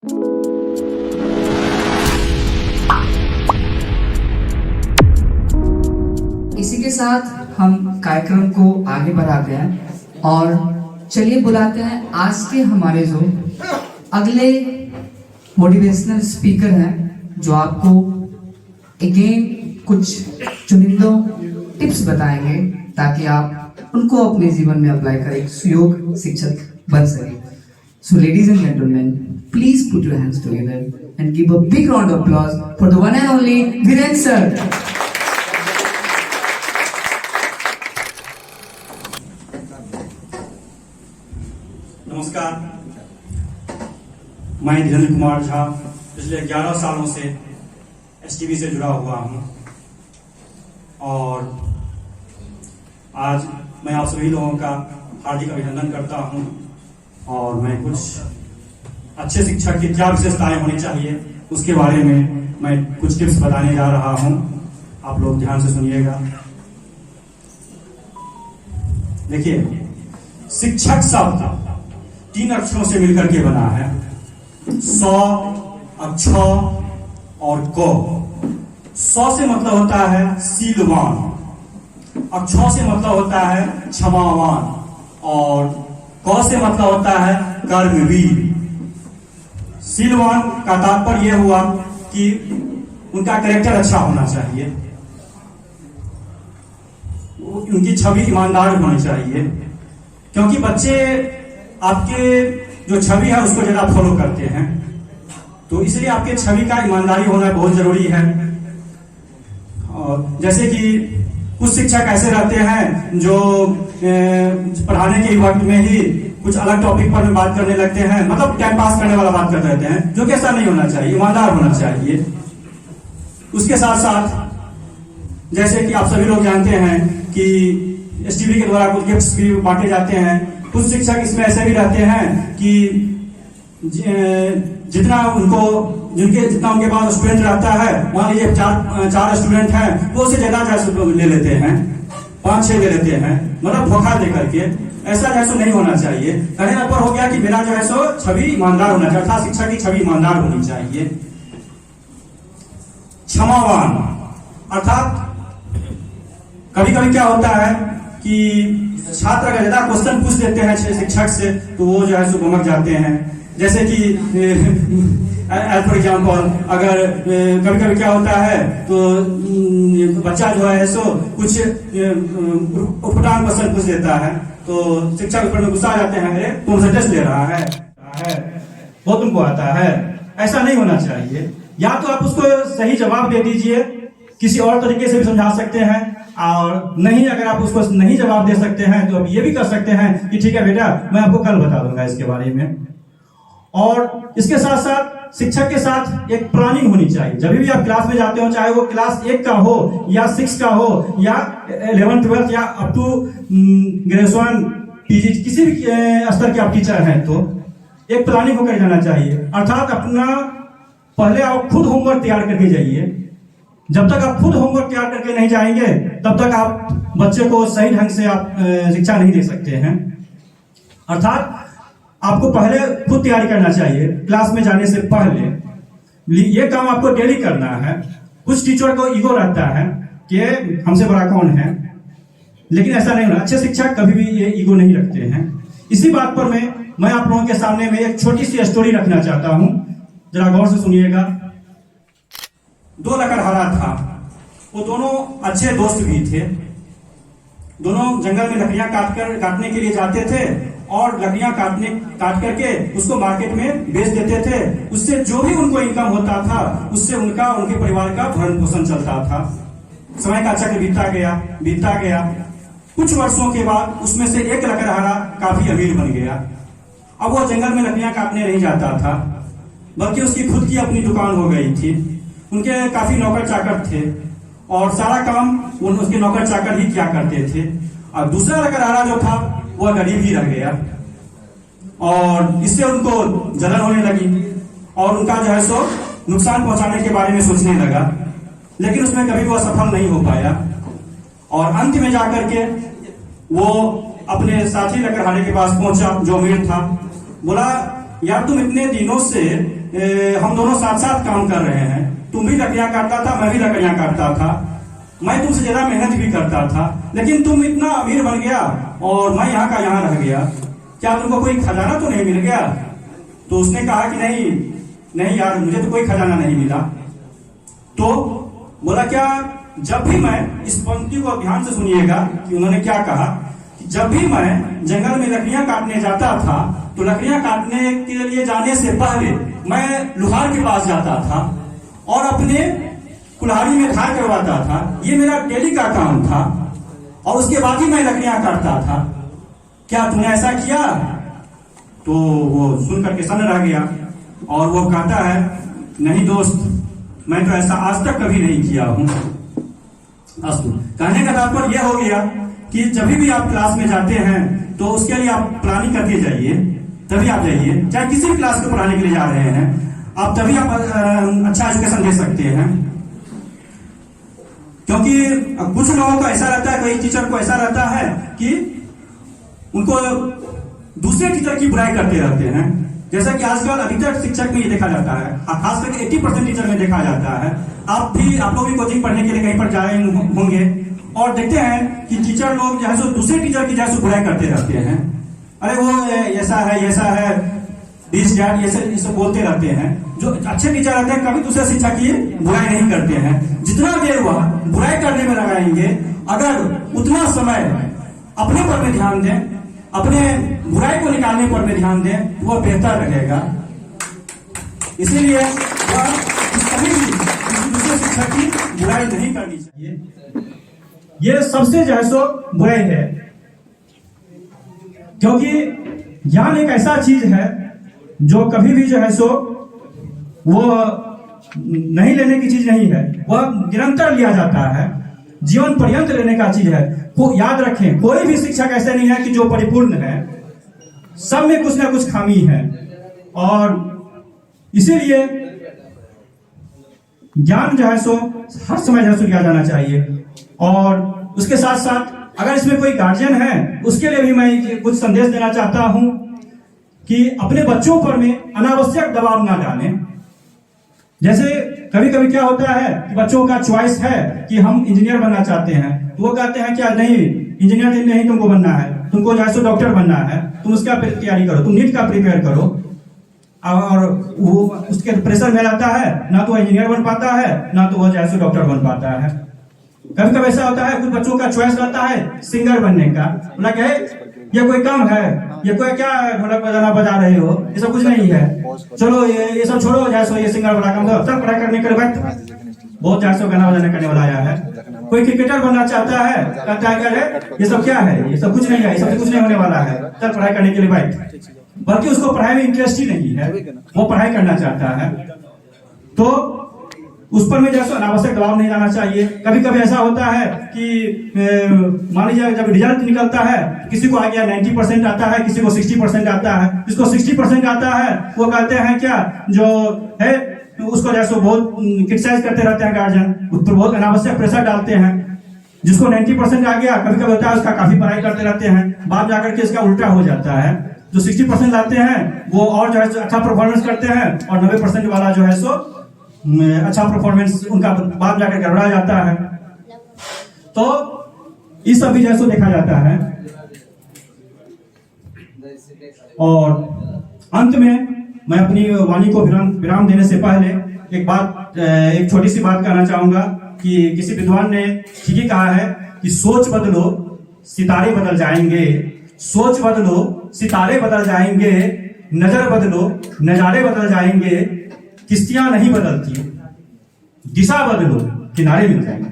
इसी के साथ हम कार्यक्रम को आगे बढ़ाते हैं और चलिए बुलाते हैं आज के हमारे जो अगले मोटिवेशनल स्पीकर हैं, जो आपको अगेन कुछ चुनिंदा टिप्स बताएंगे ताकि आप उनको अपने जीवन में अप्लाई करें, एक सुयोग शिक्षक बन सके। So ladies and gentlemen, please put your hands together and give a big round of applause for the one and only Viren sir. नमस्कार, मैं धीरेन्द्र कुमार झा पिछले 11 सालों से एसटीवी से जुड़ा हुआ हूं और आज मैं आप सभी लोगों का हार्दिक अभिनंदन करता हूं और मैं कुछ अच्छे शिक्षक की क्या विशेषताएं होनी चाहिए उसके बारे में मैं कुछ टिप्स बताने जा रहा हूं। आप लोग ध्यान से सुनिएगा। देखिए, शिक्षक शब्द 3 अक्षरों से मिलकर के बना है, स, अक्ष और क। स से मतलब होता है शीलवान, अक्ष से मतलब होता है क्षमावान और क से मतलब होता है कर्मवीर। शीलवान का तात्पर्य यह हुआ कि उनका कैरेक्टर अच्छा होना चाहिए, उनकी छवि ईमानदार होनी चाहिए, क्योंकि बच्चे आपके जो छवि है उसको ज्यादा फॉलो करते हैं, तो इसलिए आपके छवि का ईमानदारी होना बहुत जरूरी है। और जैसे कि कुछ शिक्षक ऐसे रहते हैं जो पढ़ाने के वक्त में ही कुछ अलग टॉपिक पर बात करने लगते हैं, मतलब टाइम पास करने वाला बात करते रहते हैं, जो कि ऐसा नहीं होना चाहिए, ईमानदार होना चाहिए। उसके साथ साथ जैसे कि आप सभी लोग जानते हैं कि एसटीवी के द्वारा कुछ गिफ्ट्स भी बांटे जाते हैं। कुछ शिक्षक इसमें ऐसे भी रहते हैं कि जितना उनके पास स्टूडेंट रहता है, मान लीजिए चार स्टूडेंट हैं, वो उससे ज्यादा ले लेते हैं, 5-6 ले लेते हैं, मतलब धोखा दे करके। ऐसा जैसो नहीं होना चाहिए। कहने पर हो गया कि मेरा जो है सो छवि ईमानदार होना चाहिए, अर्थात शिक्षक की छवि ईमानदार होनी चाहिए। क्षमावान, अर्थात कभी कभी क्या होता है कि छात्र अगर ज्यादा क्वेश्चन पूछ देते हैं शिक्षक से तो वो जो है सो भमक जाते हैं। जैसे कि फॉर एग्जाम्पल, अगर कभी कभी क्या होता है तो बच्चा जो है सो कुछ उठपटांग क्वेश्चन पूछ देता है, तो शिक्षक ऊपर में गुस्सा आ जाते हैं, अरे तुम से टेस्ट ले रहा है वो तुमको आता है। ऐसा नहीं होना चाहिए। या तो आप उसको सही जवाब दे दीजिए, किसी और तरीके से भी समझा सकते हैं, और नहीं अगर आप उसको नहीं जवाब दे सकते हैं तो आप ये भी कर सकते हैं कि ठीक है बेटा, मैं आपको कल बता दूंगा इसके बारे में। और इसके साथ साथ शिक्षक के साथ एक प्लानिंग होनी चाहिए। जब भी आप क्लास में जाते हो, चाहे वो क्लास 1 का हो या 6 का हो या 11th 12th या अप टू ग्रेजुएशन पीजी, किसी भी स्तर के आप टीचर हैं, तो एक प्लानिंग होकर जाना चाहिए। अर्थात अपना पहले आप खुद होमवर्क तैयार करके जाइए। जब तक आप खुद होमवर्क तैयार करके नहीं जाएंगे तब तक आप बच्चे को सही ढंग से आप शिक्षा नहीं दे सकते हैं। अर्थात आपको पहले खुद तैयारी करना चाहिए क्लास में जाने से पहले। ये काम आपको डेली करना है। कुछ टीचर को ईगो रहता है कि हमसे बड़ा कौन है, लेकिन ऐसा नहीं होना। अच्छे शिक्षक कभी भी ये ईगो नहीं रखते हैं। इसी बात पर मैं आप लोगों के सामने में एक छोटी सी स्टोरी रखना चाहता हूं, जरा गौर से सुनिएगा। 2 लकड़हारा था, वो दोनों अच्छे दोस्त भी थे। दोनों जंगल में लकड़ियां काटने के लिए जाते थे और लकड़ियां काट करके उसको मार्केट में बेच देते थे। उससे जो भी उनको इनकम होता था उससे उनके परिवार का भरण पोषण चलता था। समय का चक्र बीतता गया। कुछ वर्षों के बाद उसमें से एक लकड़हारा काफी अमीर बन गया। अब वो जंगल में लकड़ियां काटने नहीं जाता था, बल्कि उसकी खुद की अपनी दुकान हो गई थी। उनके काफी नौकर चाकर थे और सारा काम उसके नौकर चाकर ही क्या करते थे। और दूसरा लकड़हारा जो था वह गरीब ही रह गया और इससे उनको जलन होने लगी और उनका जो है सो नुकसान पहुंचाने के बारे में सोचने लगा, लेकिन उसमें कभी वो सफल नहीं हो पाया। और अंत में जाकर के वो अपने साथी लकड़हारे के पास पहुंचा जो अमीर था। बोला, यार तुम इतने दिनों से हम दोनों साथ साथ काम कर रहे हैं। तुम भी लकड़ियां काटता था, मैं भी लकड़ियां काटता था, मैं तुमसे ज्यादा मेहनत भी करता था, लेकिन तुम इतना अमीर बन गया और मैं यहाँ का यहाँ रह गया, क्या तुमको कोई खजाना तो नहीं मिल गया? तो उसने कहा कि नहीं नहीं यार, मुझे तो कोई खजाना नहीं मिला। तो बोला क्या, जब भी मैं, इस पंक्ति को ध्यान से सुनिएगा कि उन्होंने क्या कहा, कि जब भी मैं जंगल में लकड़ियां काटने जाता था तो लकड़ियां काटने के लिए जाने से पहले मैं लोहार के पास जाता था और अपने कुल्हाड़ी में धार करवाता था। ये मेरा डेली का काम था और उसके बाद ही मैं लकड़ियां काटता था। क्या तुमने ऐसा किया? तो वो सुन करके सन्न रह गया और वो कहता है, नहीं दोस्त, मैं तो ऐसा आज तक कभी नहीं किया हूं। अस्तु, कहने का तात्पर्य यह हो गया कि जब भी आप क्लास में जाते हैं तो उसके लिए आप प्लानिंग करके जाइए, तभी आप जाइए। चाहे किसी भी क्लास को पढ़ाने के लिए जा रहे हैं आप, तभी आप अच्छा एजुकेशन दे सकते हैं। क्योंकि कुछ लोगों को ऐसा रहता है, कई टीचर को ऐसा रहता है कि उनको दूसरे टीचर की बुराई करते रहते हैं। जैसा कि आजकल अधिकतर शिक्षक में ये देखा जाता है, खास करके 80% टीचर में देखा जाता है। आप लोग भी कोचिंग पढ़ने के लिए कहीं पर जाए होंगे और देखते हैं कि टीचर लोग जो है सो दूसरे टीचर की जैसे बुराई करते रहते हैं। अरे वो ऐसा है, दिस डैट, ये सब बोलते रहते हैं। जो अच्छे टीचर रहते हैं कभी दूसरे शिक्षक की बुराई नहीं करते हैं। जितना देर वह बुराई करने में लगाएंगे, अगर उतना समय अपने पर में ध्यान दें, अपने बुराई को निकालने पर में ध्यान दें, वो बेहतर रहेगा। इसीलिए वह कभी भी दूसरे शिक्षक की बुराई नहीं करनी चाहिए। ये सबसे जो है सो बुराई है, क्योंकि ज्ञान एक ऐसा चीज है जो कभी भी जो है सो वो नहीं लेने की चीज नहीं है, वह निरंतर लिया जाता है, जीवन पर्यंत लेने का चीज है। को याद रखें, कोई भी शिक्षक ऐसे नहीं है कि जो परिपूर्ण है, सब में कुछ ना कुछ खामी है। और इसीलिए ज्ञान जो है सो हर समय जो है सो लिया जाना चाहिए। और उसके साथ साथ अगर इसमें कोई गार्जियन है, उसके लिए भी मैं कुछ संदेश देना चाहता हूं कि अपने बच्चों पर में अनावश्यक दबाव ना डालें। जैसे कभी कभी क्या होता है कि बच्चों का चॉइस है कि हम इंजीनियर बनना चाहते हैं, तो वो कहते हैं क्या, नहीं इंजीनियर नहीं तुमको बनना है, तुमको जो है सो डॉक्टर बनना है, तुम उसका तैयारी करो, तुम नीट का प्रिपेयर करो। और वो उसके प्रेशर में रहता है, ना तो वो इंजीनियर बन पाता है, ना तो वो जो है सो डॉक्टर बन पाता है। कभी कभी ऐसा होता है कुछ बच्चों का चॉइस रहता है सिंगर बनने का, बोला क्या ये कोई काम है, ये कोई क्या ढोलक बजाना बजा रहे हो, ये सब कुछ नहीं है, चलो ये सब छोड़ो, जैसो ये सिंगर बड़ा काम करो, सब पढ़ाई करने के बाद बहुत जैसो गाना बजाना करने वाला आया है। कोई क्रिकेटर बनना चाहता है, कहता है ये सब क्या है, ये सब कुछ नहीं है, ये सब कुछ नहीं होने वाला है, चल पढ़ाई करने के लिए बैठ। बल्कि उसको पढ़ाई में इंटरेस्ट ही नहीं है, वो पढ़ाई करना चाहता है, तो उस पर में जैसे अनावश्यक दबाव नहीं लाना चाहिए। कभी कभी ऐसा होता है कि मान लीजिए जब रिजल्ट निकलता है, किसी को आ गया 90% आता है, किसी को 60% आता है। जिसको 60% आता है वो कहते हैं क्या, जो है उसको जैसे बहुत क्रिटिसाइज करते रहते हैं गार्जियन, उस पर बहुत अनावश्यक प्रेशर डालते हैं। जिसको 90% आ गया, कभी कभी होता है उसका काफी पढ़ाई करते रहते हैं, बाद जाकर के इसका उल्टा हो जाता है। जो 60% लाते हैं वो और जो है अच्छा परफॉर्मेंस करते हैं, और 90% वाला जो है सो अच्छा परफॉर्मेंस उनका बाद जाकर गड़बड़ा जाता है। तो इस सब भी जैसे देखा जाता है। और अंत में मैं अपनी वाणी को विराम देने से पहले एक छोटी सी बात कहना चाहूंगा कि किसी विद्वान ने ठीक ही कहा है कि सोच बदलो सितारे बदल जाएंगे, सोच बदलो सितारे बदल जाएंगे, नजर बदलो नजारे बदल जाएंगे, किश्तियां नहीं बदलती, दिशा बदलो किनारे मिल जाएंगे।